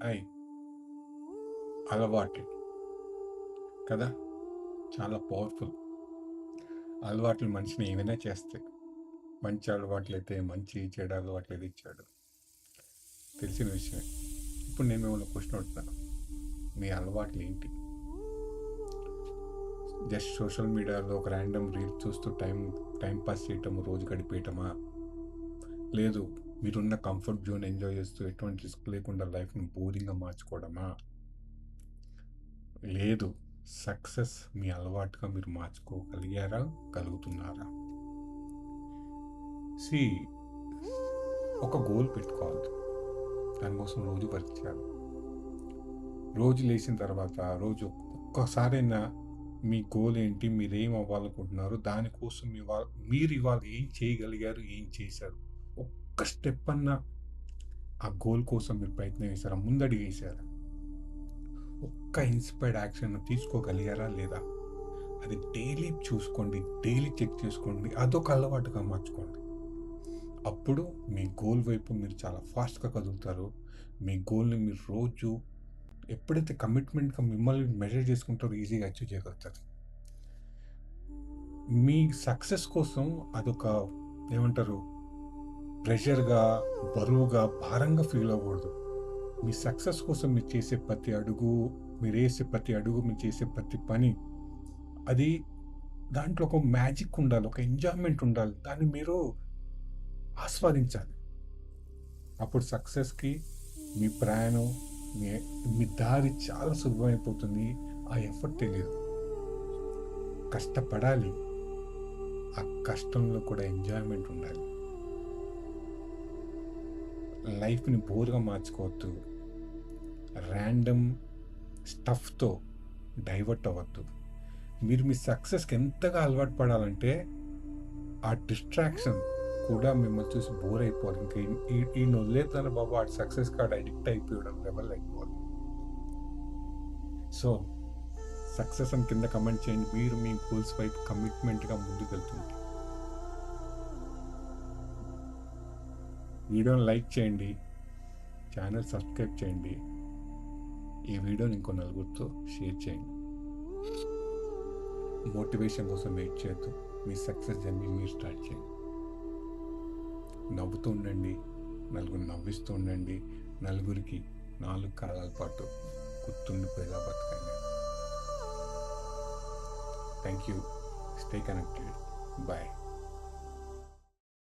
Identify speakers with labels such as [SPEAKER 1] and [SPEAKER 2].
[SPEAKER 1] అయి అలవాట్లు కదా, చాలా పవర్ఫుల్. అలవాట్లు మనిషిని ఏమైనా చేస్తాయి. మంచి అలవాట్లయితే మంచి, చెడు అలవాట్లయితే ఇచ్చాడు, తెలిసిన విషయమే. ఇప్పుడు నేను మిమ్మల్ని క్వశ్చన్ అడుగుతాను, మీ అలవాట్లు ఏంటి? జస్ట్ సోషల్ మీడియాలో ఒక ర్యాండమ్ రీల్ చూస్తూ టైం పాస్ చేయటం, రోజు గడిపేయటమా? లేదు, మీరున్న కంఫర్ట్ జోన్ ఎంజాయ్ చేస్తూ ఎటువంటి రిస్క్ లేకుండా లైఫ్ని బోరింగ్గా మార్చుకోవడమా? లేదు, సక్సెస్ మీ అలవాటుగా మీరు మార్చుకోగలిగారా, కలుగుతున్నారా? సి, ఒక గోల్ పెట్టుకోవాలి, దానికోసం రోజు వర్క్ చేయాలి. రోజు లేచిన తర్వాత రోజు ఒక్కసారైనా మీ గోల్ ఏంటి, మీరు ఏం అవ్వాలనుకుంటున్నారు, దానికోసం మీరు ఇవాళ ఏం చేయగలిగారు, ఏం చేశారు, ఒక్క స్టెప్ అన్నా ఆ గోల్ కోసం మీరు ప్రయత్నం చేశారా, ముందడుగు వేసారా? ఒక్క ఇన్స్పైర్డ్ యాక్షన్ తీసుకోగలిగారా లేదా? అది డైలీ చూసుకోండి, డైలీ చెక్ చేసుకోండి, అదొక అలవాటుగా మార్చుకోండి. అప్పుడు మీ గోల్ వైపు మీరు చాలా ఫాస్ట్గా కదులుతారు. మీ గోల్ని మీరు రోజు ఎప్పుడైతే కమిట్మెంట్గా మిమ్మల్ని మెజర్ చేసుకుంటారో ఈజీగా అచీవ్ చేయగలుగుతారు. మీ సక్సెస్ కోసం అదొక ఏమంటారు, ప్రెషర్గా, బరువుగా, భారంగా ఫీల్ అవ్వకూడదు. మీ సక్సెస్ కోసం మీరు చేసే ప్రతి అడుగు, మీరు చేసే ప్రతి పని, అది దాంట్లో ఒక మ్యాజిక్ ఉండాలి, ఒక ఎంజాయ్మెంట్ ఉండాలి, దాన్ని మీరు ఆస్వాదించాలి. అప్పుడు సక్సెస్కి మీ ప్రయాణం, మీ మీ దారి చాలా సులభమైపోతుంది. ఆ ఎఫర్ట్ తెలియదు. కష్టపడాలి, ఆ కష్టంలో కూడా ఎంజాయ్మెంట్ ఉండాలి. లైఫ్ని బోర్గా మార్చుకోవద్దు, ర్యాండమ్ స్టఫ్తో డైవర్ట్ అవ్వద్దు. మీరు మీ సక్సెస్కి ఎంతగా అలవాటు పడాలంటే ఆ డిస్ట్రాక్షన్ కూడా మిమ్మల్ని చూసి బోర్ అయిపోవాలి. ఇంకా ఈయన వదిలేతాను బాబు, ఆ సక్సెస్ కార్డ్ అడిక్ట్ అయిపోయడం లెవెల్ అయిపోవాలి. సో సక్సెస్ అని కింద కమెంట్ చేయండి, మీరు మీ గోల్స్ వైపు కమిట్మెంట్గా ముందుకు వెళ్తుంది. వీడియోని లైక్ చేయండి, ఛానల్ సబ్స్క్రైబ్ చేయండి, ఈ వీడియోని ఇంకో నలుగురితో షేర్ చేయండి. మోటివేషన్ కోసం వెయిట్ చేయొద్దు, మీ సక్సెస్ జర్నీ మీరు స్టార్ట్ చేయండి. నవ్వుతూ ఉండండి, నలుగురు నవ్విస్తూ ఉండండి, నలుగురికి 4 కాలాల పాటు గుర్తుండిపోయేలా బతకండి. Thank you. Stay connected. Bye.